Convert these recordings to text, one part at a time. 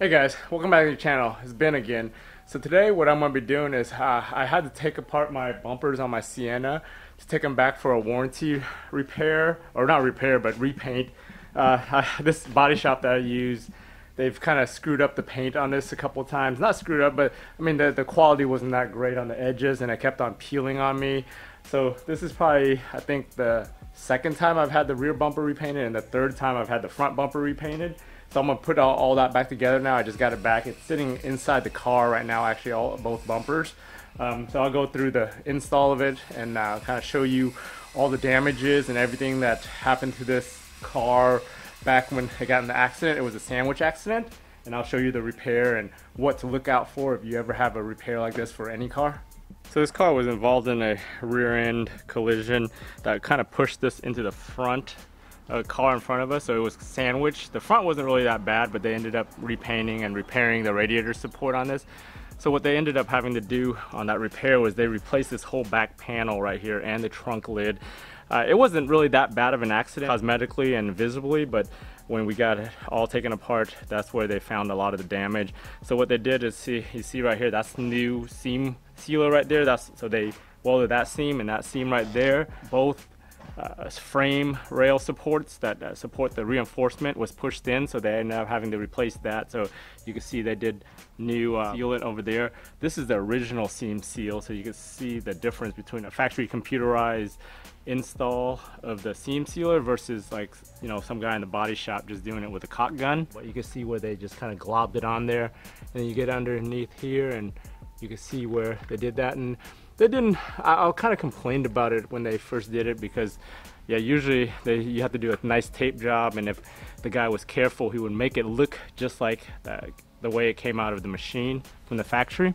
Hey guys, welcome back to the channel. It's Ben again. So today what I'm going to be doing is I had to take apart my bumpers on my Sienna to take them back for a warranty repair, or not repair but repaint. This body shop that I use, they've kind of screwed up the paint on this a couple of times. Not screwed up, but I mean the quality wasn't that great on the edges and it kept on peeling on me. So this is probably, I think, the second time I've had the rear bumper repainted and the third time I've had the front bumper repainted. So I'm gonna put all that back together now. I just got it back. It's sitting inside the car right now, actually, both bumpers. So I'll go through the install of it and kind of show you all the damages and everything that happened to this car back when it got in the accident. It was a sandwich accident, and I'll show you the repair and what to look out for if you ever have a repair like this for any car. So this car was involved in a rear end collision that kind of pushed this into the front car in front of us, so it was sandwiched. The front wasn't really that bad, but they ended up repainting and repairing the radiator support on this. So what they ended up having to do on that repair was they replaced this whole back panel right here and the trunk lid. It wasn't really that bad of an accident cosmetically and visibly, but when we got it all taken apart, that's where they found a lot of the damage. So what they did is, you see right here, that's new seam sealer right there. So they welded that seam and that seam right there. Both frame rail supports that support the reinforcement was pushed in, so they ended up having to replace that. So you can see they did new sealant over there. This is the original seam seal, so you can see the difference between a factory computerized install of the seam sealer versus, like, you know, some guy in the body shop just doing it with a caulk gun. But you can see where they just kind of globbed it on there, and then you get underneath here and you can see where they did that. And they didn't, I kind of complained about it when they first did it, because yeah, usually you have to do a nice tape job, and if the guy was careful, he would make it look just like the way it came out of the machine from the factory.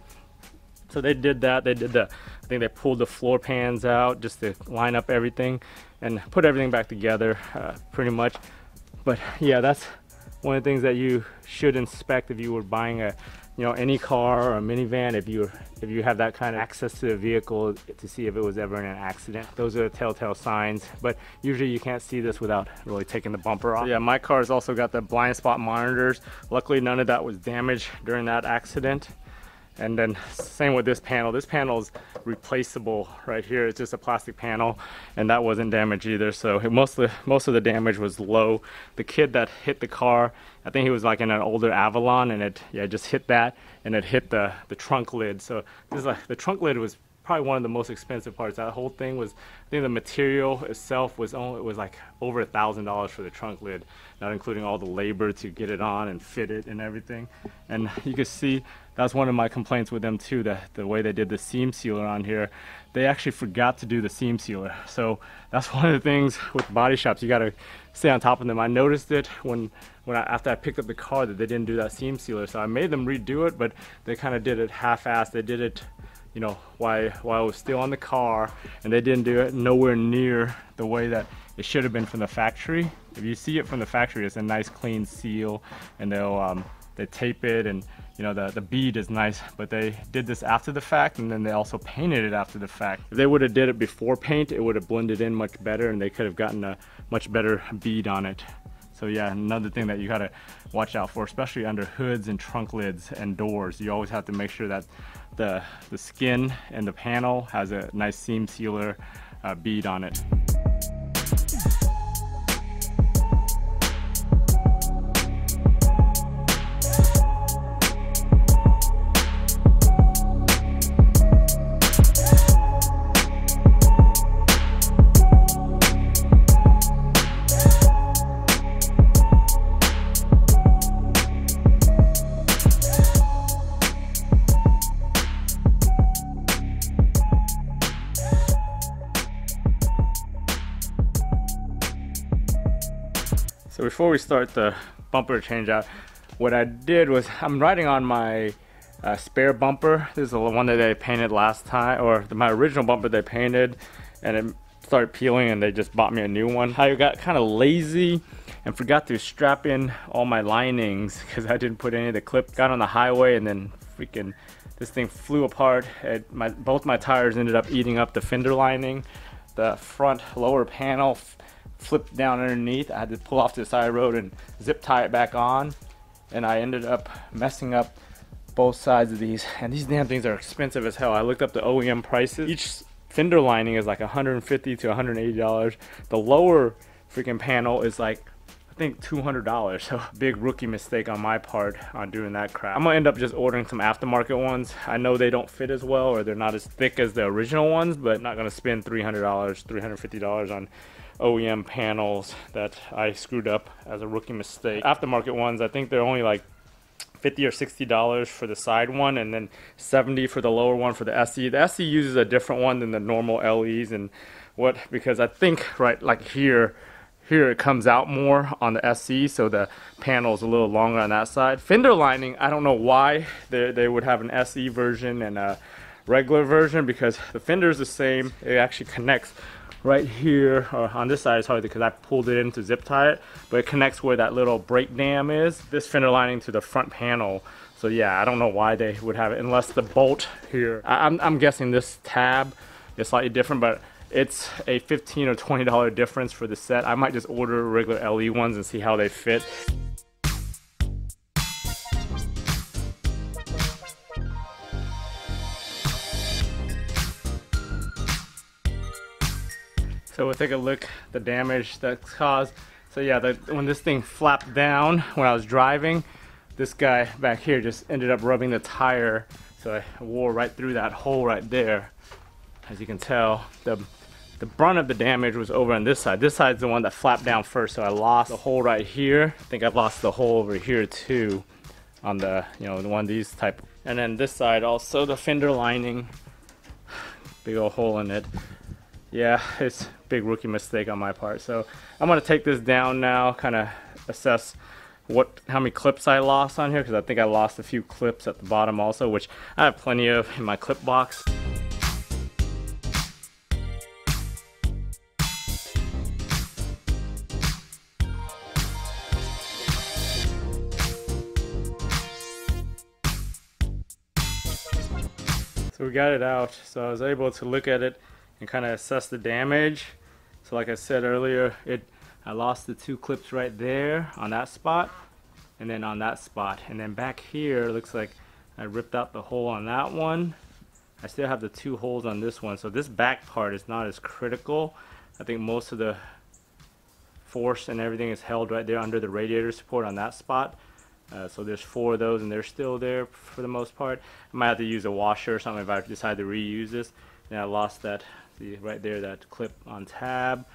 So they did that. They did I think they pulled the floor pans out just to line up everything and put everything back together pretty much. But yeah, that's one of the things that you should inspect if you were buying any car or a minivan, if you have that kind of access to the vehicle, to see if it was ever in an accident. Those are the telltale signs, but usually you can't see this without really taking the bumper off. So yeah, my car's also got the blind spot monitors. Luckily none of that was damaged during that accident. And then same with this panel. This panel is replaceable right here. It's just a plastic panel, and that wasn't damaged either. So most of the damage was low. The kid that hit the car, I think he was like in an older Avalon, and it just hit that, and it hit the trunk lid. So this is like, the trunk lid was probably one of the most expensive parts. That whole thing was, I think the material itself was like over $1,000 for the trunk lid, not including all the labor to get it on and fit it and everything. And you can see that's one of my complaints with them too, the way they did the seam sealer on here. They actually forgot to do the seam sealer. So that's one of the things with body shops, you gotta stay on top of them. I noticed it after I picked up the car that they didn't do that seam sealer. So I made them redo it, but they kind of did it half-assed. They did it, you know, while I was still on the car, and they didn't do it nowhere near the way that it should have been from the factory. If you see it from the factory, it's a nice clean seal, and they tape it, and you know, the bead is nice, but they did this after the fact, and then they also painted it after the fact. If they would have did it before paint, it would have blended in much better, and they could have gotten a much better bead on it. So yeah, another thing that you gotta watch out for, especially under hoods and trunk lids and doors. You always have to make sure that the skin and the panel has a nice seam sealer bead on it. So before we start the bumper change out, what I did was, I'm riding on my spare bumper. This is the one that they painted last time, or my original bumper they painted, and it started peeling, and they just bought me a new one. I got kind of lazy and forgot to strap in all my linings because I didn't put any of the clip. Got on the highway, and then freaking this thing flew apart. Both my tires ended up eating up the fender lining. The front lower panel flipped down underneath. I had to pull off to the side of the road and zip tie it back on. and I ended up messing up both sides of these, and these damn things are expensive as hell. I looked up the OEM prices. Each fender lining is like $150 to $180. The lower freaking panel is like, I think $200, so big rookie mistake on my part on doing that crap. I'm gonna end up just ordering some aftermarket ones. I know they don't fit as well, or they're not as thick as the original ones, but not gonna spend $300, $350 on OEM panels that I screwed up as a rookie mistake. Aftermarket ones, I think they're only like $50 or $60 for the side one, and then $70 for the lower one for the SE. The SE uses a different one than the normal LEs, and because I think right like here it comes out more on the SE, so the panel is a little longer on that side. Fender lining, I don't know why they would have an SE version and a regular version, because the fender is the same. It actually connects right here, or on this side. It's hard because I pulled it in to zip tie it, but it connects where that little brake dam is, this fender lining, to the front panel. So yeah, I don't know why they would have it, unless the bolt here, I'm guessing this tab is slightly different, but it's a $15 or $20 difference for the set. I might just order regular LE ones and see how they fit. So we'll take a look at the damage that's caused. So yeah, when this thing flapped down when I was driving, this guy back here just ended up rubbing the tire. So I wore right through that hole right there. As you can tell, the brunt of the damage was over on this side. This side's the one that flapped down first, so I lost the hole right here. I think I've lost the hole over here too, on the, the one of these type. And then this side also, the fender lining, big old hole in it. Yeah, it's a big rookie mistake on my part. So I'm gonna take this down now, kind of assess how many clips I lost on here, because I think I lost a few clips at the bottom also, which I have plenty of in my clip box. So we got it out, so I was able to look at it and kind of assess the damage. So like I said earlier, I lost the 2 clips right there on that spot, and then on that spot, and then back here looks like I ripped out the hole on that one. I still have the 2 holes on this one, so this back part is not as critical. I think most of the force and everything is held right there under the radiator support on that spot. So there's 4 of those, and they're still there for the most part. I might have to use a washer or something if I decide to reuse this. And I lost that, see right there, that clip on tab.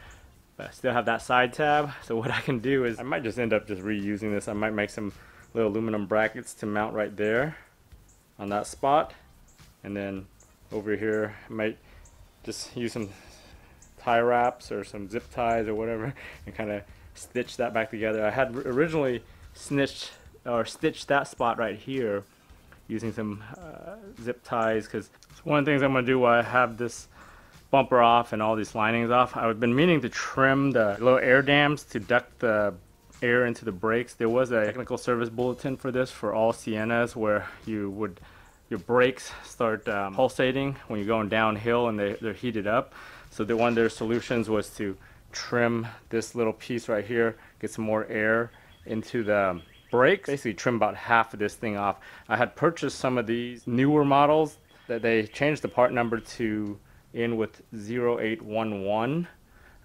But I still have that side tab. So what I can do is I might just end up just reusing this. I might make some little aluminum brackets to mount right there on that spot. And then over here, I might just use some tie wraps or some zip ties or whatever and kind of stitch that back together. I had originally stitched that spot right here using some zip ties, because one of the things I'm going to do while I have this bumper off and all these linings off, I've been meaning to trim the little air dams to duct the air into the brakes. There was a technical service bulletin for this for all Siennas, where your brakes start pulsating when you're going downhill and they're heated up. So one of their solutions was to trim this little piece right here, get some more air into the brake, basically trim about half of this thing off. I had purchased some of these newer models that they changed the part number to in with 0811.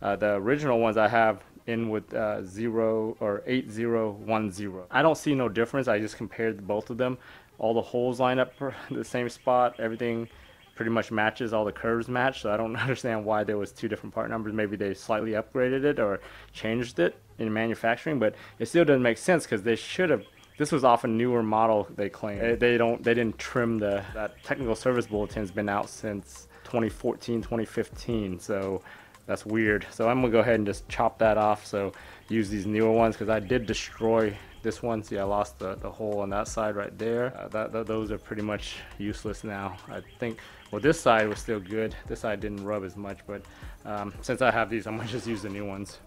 The original ones I have in with 8010. I don't see no difference. I just compared both of them. All the holes line up for the same spot. Everything pretty much matches, all the curves match, so I don't understand why there was 2 different part numbers. Maybe they slightly upgraded it or changed it in manufacturing, but it still doesn't make sense, because they should have. This was off a newer model, they claim. They didn't trim that technical service bulletin's been out since 2014, 2015, so that's weird. So I'm gonna go ahead and just chop that off, so use these newer ones, because I did destroy this one. See, I lost the hole on that side right there. Those are pretty much useless now. I think, well, this side was still good. This side didn't rub as much, but since I have these, I'm gonna just use the new ones.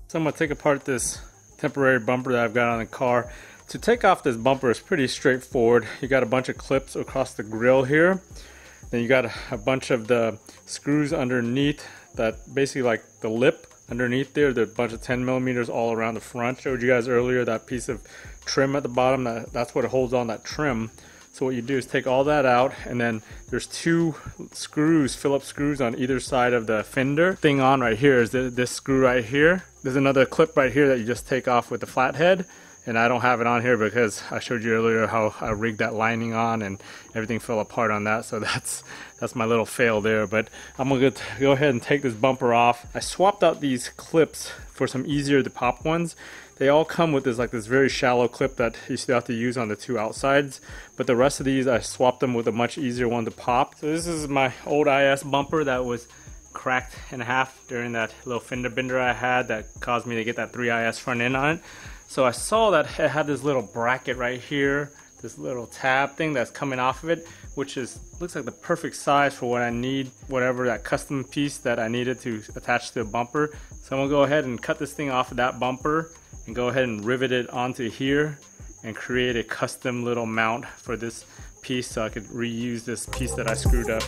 So I'm gonna take apart this temporary bumper that I've got on the car. To take off this bumper is pretty straightforward. You got a bunch of clips across the grill here. Then you got a bunch of the screws underneath, that basically like the lip underneath there. There's a bunch of 10 millimeters all around the front. Showed you guys earlier that piece of trim at the bottom. That's what holds on that trim. So what you do is take all that out, and then there's 2 screws, Phillips screws on either side of the fender. Thing on right here is this screw right here. There's another clip right here that you just take off with the flathead, and I don't have it on here because I showed you earlier how I rigged that lining on and everything fell apart on that. So that's my little fail there. But I'm gonna go ahead and take this bumper off. I swapped out these clips for some easier to pop ones. They all come with this very shallow clip that you still have to use on the 2 outsides, but the rest of these I swapped them with a much easier one to pop. So this is my old IS bumper that was cracked in half during that little fender bender I had that caused me to get that 3IS front end on it. So I saw that it had this little bracket right here, this little tab thing that's coming off of it, which looks like the perfect size for what I need, whatever that custom piece that I needed to attach to the bumper. So I'm gonna go ahead and cut this thing off of that bumper and go ahead and rivet it onto here and create a custom little mount for this piece so I could reuse this piece that I screwed up.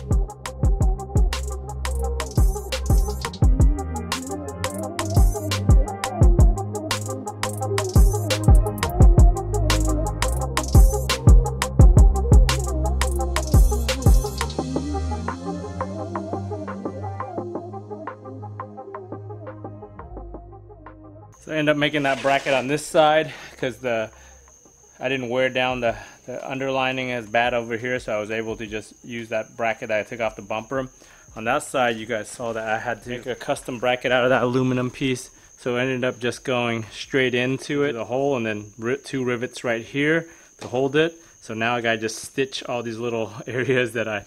So I ended up making that bracket on this side because I didn't wear down the underlining as bad over here, so I was able to just use that bracket that I took off the bumper. On that side, you guys saw that I had to make a custom bracket out of that aluminum piece, so I ended up just going straight into it, the hole, and then 2 rivets right here to hold it. So now I gotta just stitch all these little areas that I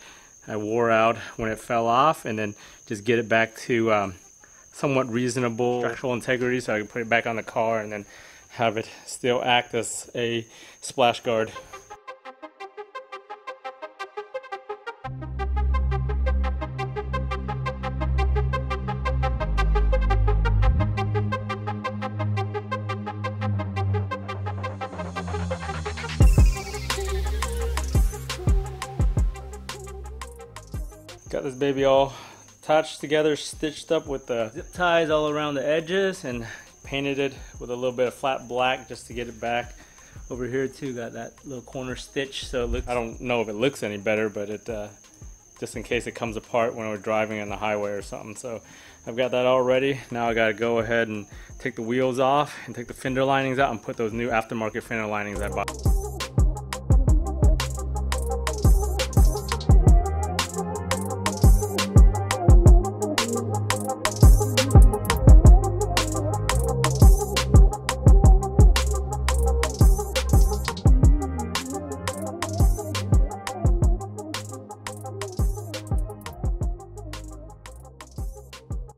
wore out when it fell off, and then just get it back to somewhat reasonable structural integrity so I can put it back on the car and then have it still act as a splash guard. Got this baby all attached together, stitched up with the zip ties all around the edges, and painted it with a little bit of flat black just to get it back. Over here too, got that little corner stitch, so it looks, I don't know if it looks any better, but it just in case it comes apart when we're driving on the highway or something. So I've got that all ready. Now I gotta go ahead and take the wheels off and take the fender linings out and put those new aftermarket fender linings I bought.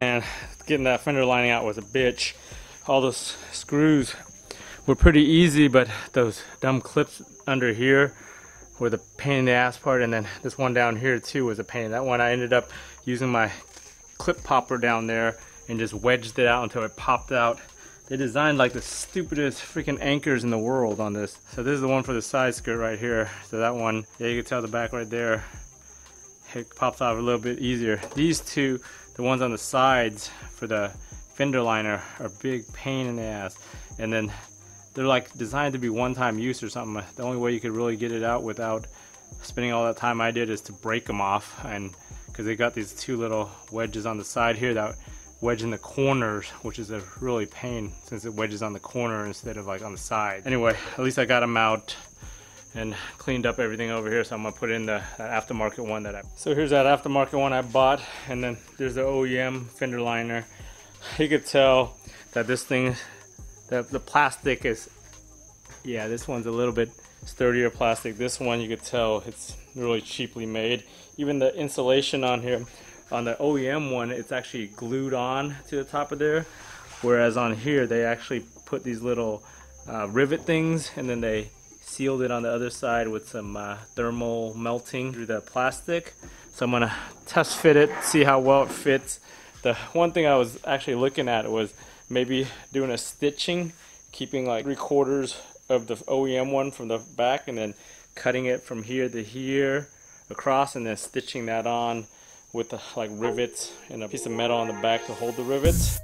And getting that fender lining out was a bitch. All those screws were pretty easy, but those dumb clips under here were the pain in the ass part, and then this one down here too was a pain. That one I ended up using my clip popper down there and just wedged it out until it popped out. They designed like the stupidest freaking anchors in the world on this. So this is the one for the side skirt right here. So that one, yeah, you can tell the back right there, it pops off a little bit easier. These two, the ones on the sides for the fender liner, are a big pain in the ass. And then they're like designed to be one-time use or something. The only way you could really get it out without spending all that time I did is to break them off, and because they got these 2 little wedges on the side here that wedge in the corners, which is a really pain since it wedges on the corner instead of like on the side. Anyway, at least I got them out and cleaned up everything over here, so I'm gonna put in the aftermarket one that so here's that aftermarket one I bought, and then there's the OEM fender liner. You could tell that this thing, the plastic is, yeah, this one's a little bit sturdier plastic. This one, you could tell it's really cheaply made. Even the insulation on here, on the OEM one, it's actually glued on to the top of there, whereas on here they actually put these little rivet things, and then they sealed it on the other side with some thermal melting through the plastic. So I'm gonna test fit it, see how well it fits. The one thing I was actually looking at was maybe doing a stitching, keeping like 3/4 of the OEM one from the back and then cutting it from here to here across, and then stitching that on with the like rivets and a piece of metal on the back to hold the rivets.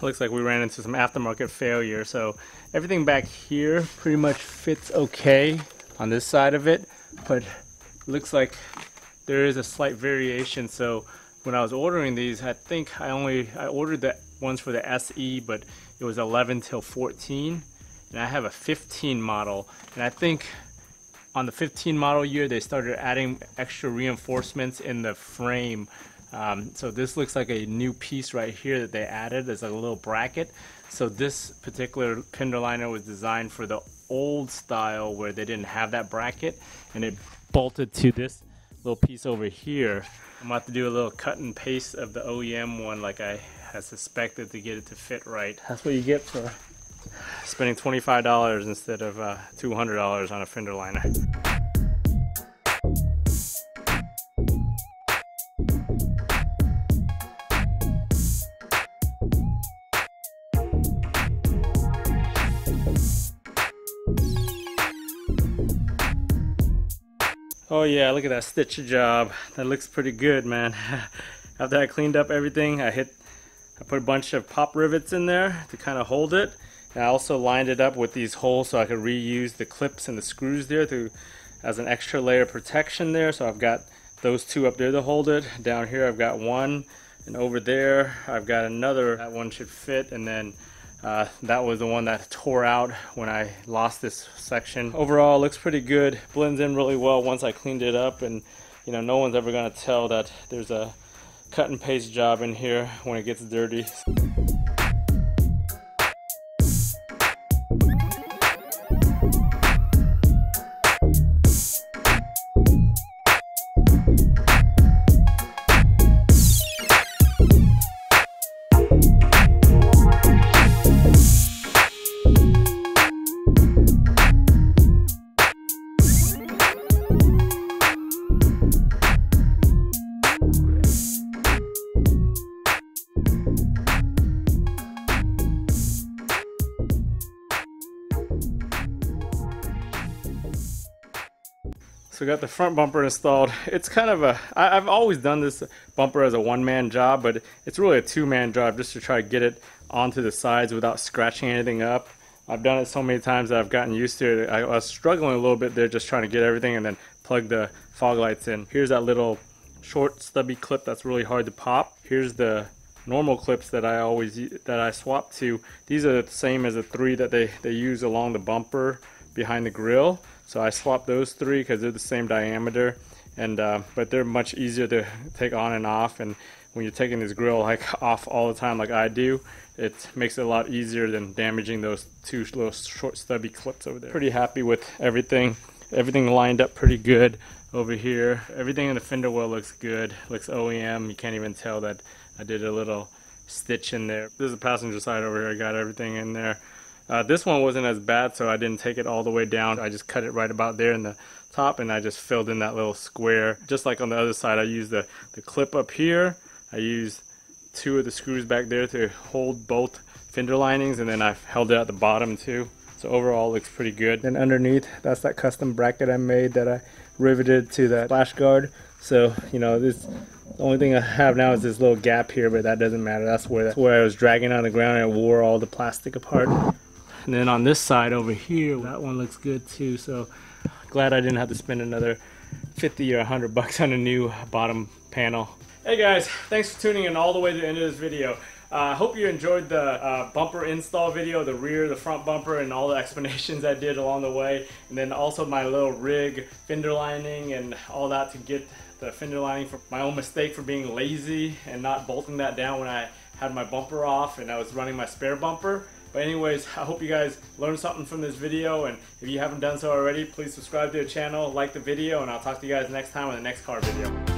looks like we ran into some aftermarket failure. So everything back here pretty much fits okay on this side of it, but looks like there is a slight variation. So when I was ordering these, I think I ordered the ones for the SE, but it was 11 till 14, and I have a 15 model, and I think on the 15 model year they started adding extra reinforcements in the frame. So this looks like a new piece right here that they added as a little bracket. So this particular fender liner was designed for the old style where they didn't have that bracket, and it bolted to this little piece over here. I'm about to do a little cut and paste of the OEM one like I had suspected to get it to fit right. That's what you get for spending $25 instead of $200 on a fender liner. Oh yeah, look at that stitch job. That looks pretty good, man. After I cleaned up everything, I put a bunch of pop rivets in there to kind of hold it. And I also lined it up with these holes so I could reuse the clips and the screws there as an extra layer of protection there. So I've got those two up there to hold it. Down here I've got one, and over there I've got another. That one should fit, and then that was the one that tore out when I lost this section. Overall, it looks pretty good. Blends in really well once I cleaned it up, and you know, no one's ever gonna tell that there's a cut and paste job in here when it gets dirty. So we got the front bumper installed. It's kind of I've always done this bumper as a one-man job, but it's really a two-man job just to try to get it onto the sides without scratching anything up. I've done it so many times that I've gotten used to it. I was struggling a little bit there just trying to get everything and then plug the fog lights in. Here's that little short stubby clip that's really hard to pop. Here's the normal clips that I swap to. These are the same as the three that they use along the bumper behind the grill. So I swapped those three because they're the same diameter, and but they're much easier to take on and off. And when you're taking this grill like off all the time like I do, it makes it a lot easier than damaging those two little short stubby clips over there. Pretty happy with everything. Everything lined up pretty good over here. Everything in the fender well looks good. Looks OEM. You can't even tell that I did a little stitch in there. This is the passenger side over here. I got everything in there. This one wasn't as bad, so I didn't take it all the way down. I just cut it right about there in the top, and I just filled in that little square. Just like on the other side, I used the clip up here. I used two of the screws back there to hold both fender linings, and then I held it at the bottom too. So overall, it looks pretty good. And underneath, that's that custom bracket I made that I riveted to that flash guard. So, you know, the only thing I have now is this little gap here, but that doesn't matter. That's where I was dragging on the ground and it wore all the plastic apart. And then on this side over here, that one looks good too. So glad I didn't have to spend another 50 or 100 bucks on a new bottom panel. Hey guys, thanks for tuning in all the way to the end of this video. I hope you enjoyed the bumper install video, the rear, the front bumper, and all the explanations I did along the way. And then also my little rig, fender lining, and all that to get the fender lining for my own mistake for being lazy and not bolting that down when I had my bumper off and I was running my spare bumper. But anyways, I hope you guys learned something from this video, and if you haven't done so already, please subscribe to the channel, like the video, and I'll talk to you guys next time on the next car video.